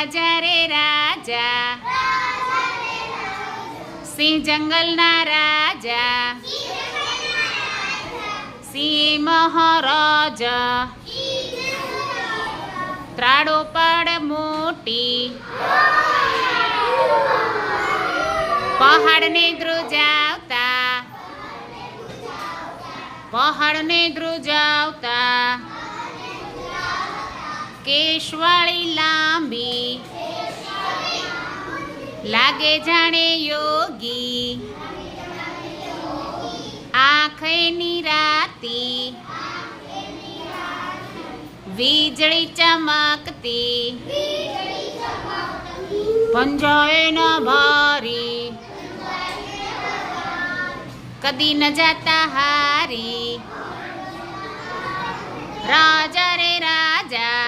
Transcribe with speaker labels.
Speaker 1: રાજા રે રાજા, સિંહ જંગલના રાજા, સિંહ મહારાજા, ત્રાડો પડ મોટી, પહાડને ધ્રુજાવતા, પહાડને ધ્રુજાવતા, કેશવાળી લાંબી, લાગે જાણે યોગી, આંખની રાતી, વીજળી ચમકતી, પંજાએ ન ભારી, કદી ન જાતા હારી, રાજા રે રાજા,